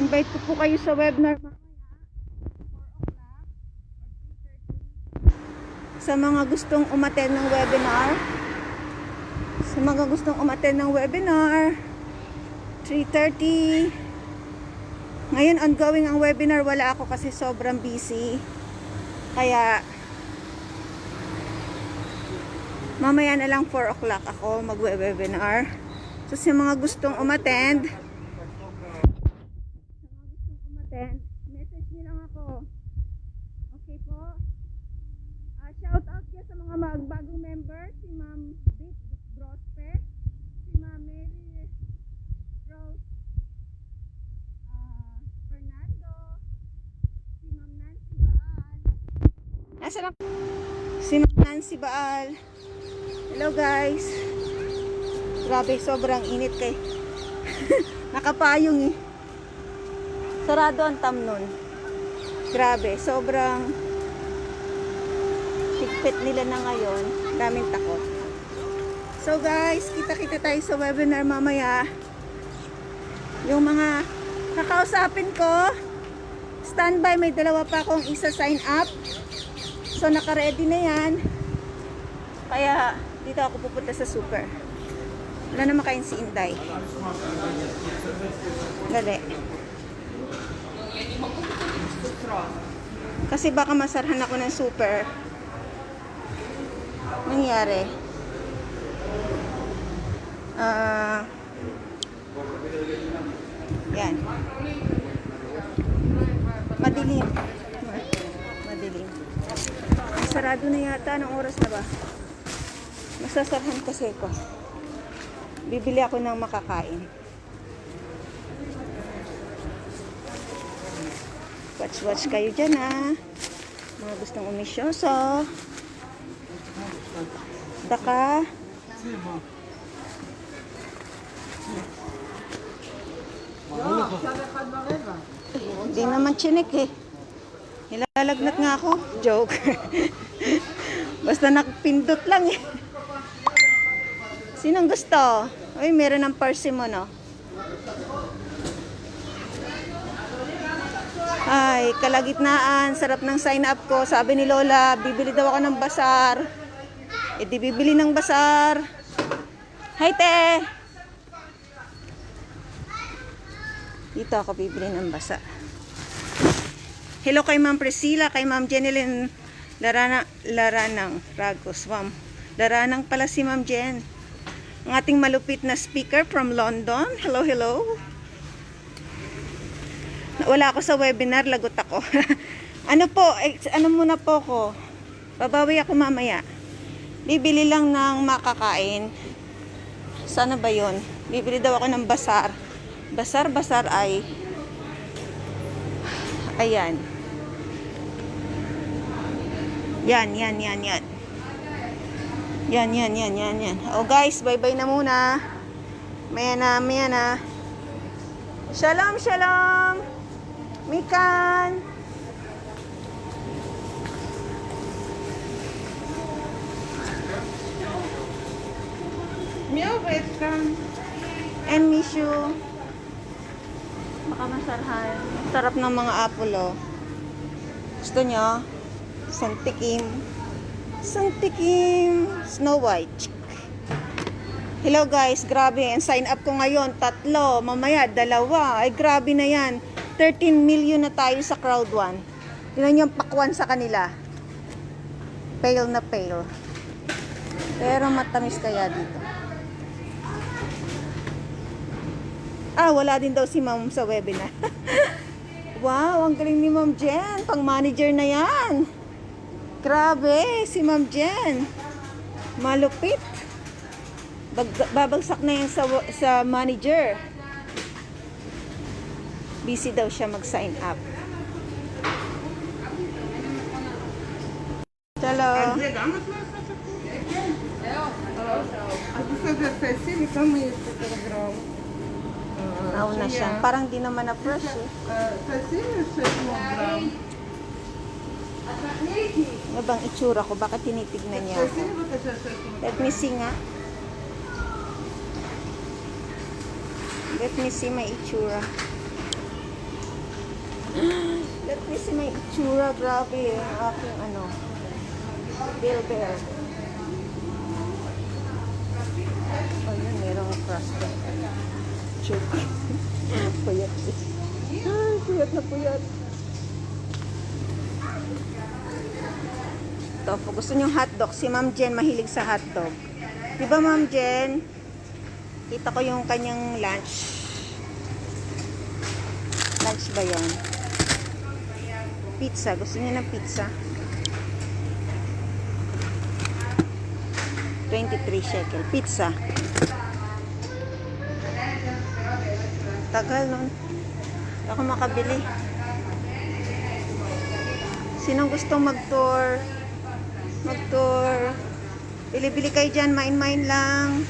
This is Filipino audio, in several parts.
I-invite ko po kayo sa webinar mamaya, 4 o'clock or 3:30. Sa mga gustong umattend ng webinar, 3:30. Ngayon ongoing ang webinar, wala ako kasi sobrang busy. Kaya mamaya na lang 4 o'clock ako magwe-webinar. So sa mga gustong umattend, message niyo lang ako. Okay po? Shout out dyan sa mga bagong member, si Ma'am Bit Brospe, si Ma'am Mary Rose Fernando, si Ma'am Nancy Baal. Nasaan ako? Si Ma'am Nancy Baal. Hello guys. Grabe, sobrang init kay nakapayong eh. Sarado ang tam nun. Grabe, sobrang higpit nila na ngayon. Daming takot. So guys, kita-kita tayo sa webinar mamaya. Yung mga kakausapin ko, standby, may dalawa pa akong isa sign up. So naka-ready na yan. Kaya dito ako pupunta sa super. Wala na makain si Inday. Dali. Kasi baka masarhan ako ng super. Nangyari. Yan. Madilim. Madilim. Sarado na yata. Anong oras na ba? Masasarhan kasi ko. Bibili ako ng makakain. Watch kayo dyan ha. Mga gustong umisyoso. Daka. Hindi naman chinik eh. Nilalagnat nga ako. Joke. Basta nakapindot lang eh. Sinong gusto? Uy, meron ng persimmon no? Ay, kalagitnaan. Sarap ng sign up ko. Sabi ni Lola, bibili daw ako ng basar. E di bibili ng basar. Hi, te! Dito ako bibili ng basar. Hello kay Ma'am Priscilla, kay Ma'am Jeneline Laranang Ragos. Ma'am, Laranang pala si Ma'am Jen. Ang ating malupit na speaker from London. Hello, hello. Wala ako sa webinar, lagot ako. Ano po, ano muna po ko. Babawi ako mamaya. Bibili lang ng makakain. Sana ba yun? Bibili daw ako ng basar. Basar ay ayan. Yan. Yan. Oh guys, bye-bye na muna. Maya na. Shalom. Mikan. Meow, welcome. And miss you. Baka masarhan. Sarap ng mga apple oh. Gusto nyo? Santikim. Snow White. Hello guys, grabe. Ang sign up ko ngayon, 3. Mamaya, 2. Ay grabe na yan. 13 million na tayo sa crowd 1. Tingnan yung pakwan sa kanila. Pale na pale. Pero matamis kaya dito. Wala din daw si Ma'am sa webinar. Wow, ang galing ni Ma'am Jen. Pang manager na yan. Grabe, si Ma'am Jen. Malupit. Babagsak na yan sa manager. Busy daw siya mag-sign up. Hello. Nauna siya. Parang di naman na fresh eh. Ano bang itsura ko? Bakit tinitignan niya ako? Let me see nga. Let me see my itsura. Let me see my itsura. Grabe ang aking ano. Bill bear. Oh, yun. Merong crust doon. Joke. Puyat eh. Ay, puyat na puyat. Ito, kung gusto nyo hotdog, si Ma'am Jen mahilig sa hotdog. Diba Ma'am Jen? Kita ko yung kanyang lunch. Lunch ba yan? Pizza. Gusto niya ng pizza? 23 shekel. Pizza. Tagal nun. Hindi ako makabili. Sinong gustong mag-tour? Mag-tour. Bili-bili kayo dyan. Main-main lang.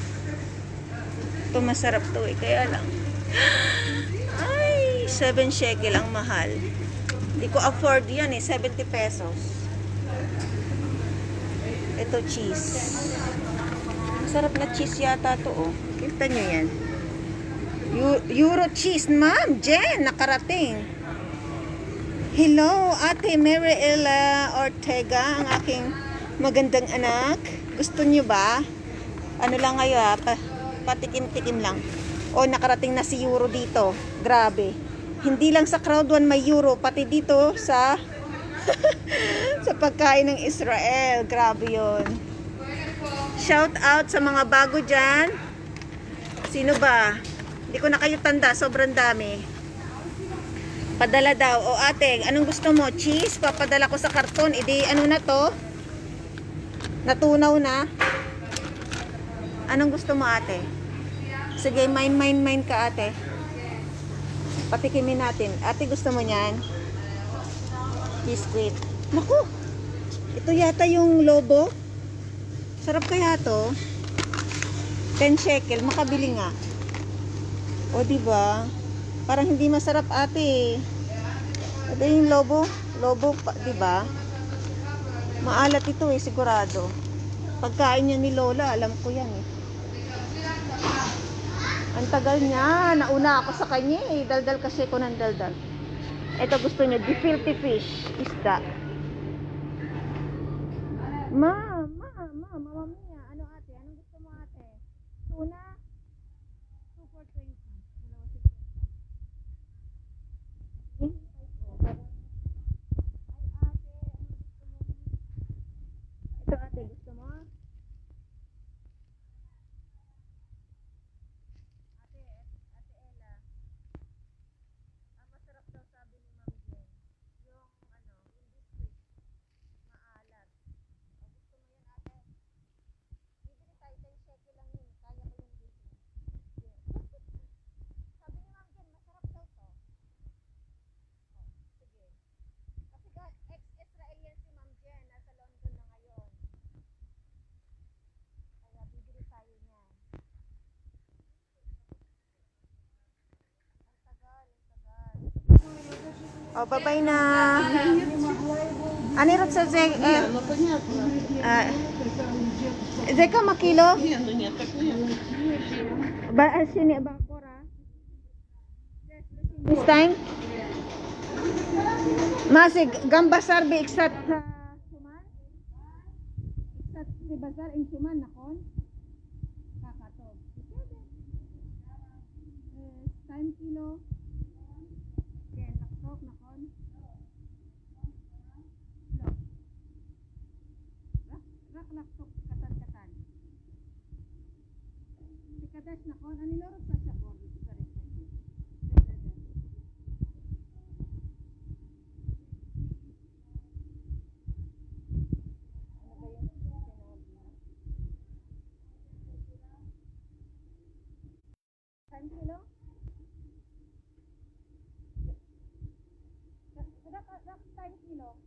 Ito masarap to eh. Kaya lang. Ay, 7 shekel ang mahal. Hindi ko afford yan eh. 70 pesos. Ito cheese. Masarap na cheese yata to oh. Kita nyo yan. Euro cheese. Ma'am Jen, nakarating. Hello, Ate Mariela Ortega, ang aking magandang anak. Gusto nyo ba? Ano lang ngayon, patikim-tikim lang. O, nakarating na si Euro dito. Grabe. Hindi lang sa crowd one may Euro, pati dito sa sa pagkain ng Israel. Grabe yon. Shout out sa mga bago dyan. Sino ba? Hindi ko na kayo tanda, sobrang dami. Padala daw. O ate, anong gusto mo? Cheese? Papadala ko sa karton. Idi, ano na to? Natunaw na. Anong gusto mo ate? Sige, mine ka ate. Patikimin natin. Ate, gusto mo niyan? Biscuit. Naku! Ito yata yung lobo. Sarap kaya to. 10 shekel. Makabili nga. O, diba? Parang hindi masarap ate. Ito yung lobo. Lobo, diba? Maalat ito eh, sigurado. Pagkain niya ni Lola, alam ko yan eh. Ang tagal niya. Nauna ako sa kanya eh. Daldal kasi ko ng daldal. Ito gusto niya, gefilte fish. Isda. Mama mia. Ano ate? Anong gusto mo ate? Tuna? 2 for 20. Dalawa 50. Ay ate, anong gusto mo? Ito ate, gusto mo? Ate Ella. Ang masarap daw sabi ni Ma'am Jen. Yung yung biscuit. Maalat. O, gusto mo yan ate? Bibili tayo 10 shekel lang yun. Kaya ko yung biscuit. Yeah. Sabi ni Ma'am Jen, masarap daw to. O, sige. Kasi ex-Israelian si Ma'am Jen. Nasa London na ngayon. Kaya bibili tayo niyan. Ang tagal. O, bye-bye na. Ani rot sa zeg... Zeka makilo? Sini ba kora? This time? Masig gamba sarbi iksat suman? Iksat si bazar ing suman nakon? Kakatog. Time kilo. Okay, naktok nakon. Laktok katan-katan. Si kadas nakon ani lorot sa siya ko sa restaurant. Kilo? Kada ka kilo?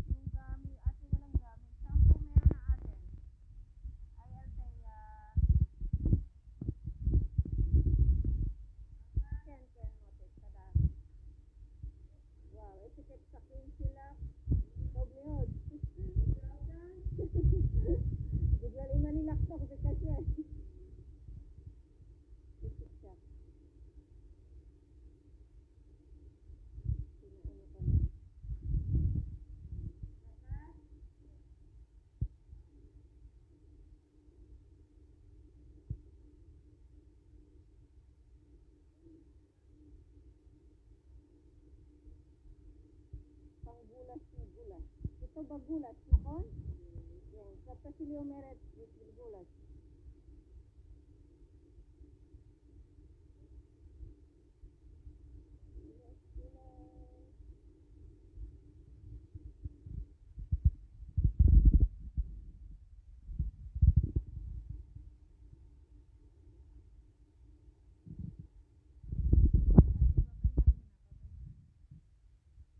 Yung gami, ate walang gami. Sampo meron na ate. Bulak to kasi kasya. Isip siya. Pinaano ka na. Panggulas ni gulas. Ito ba gulas na kon? Yan. Sa Pasilio Meret, gulas.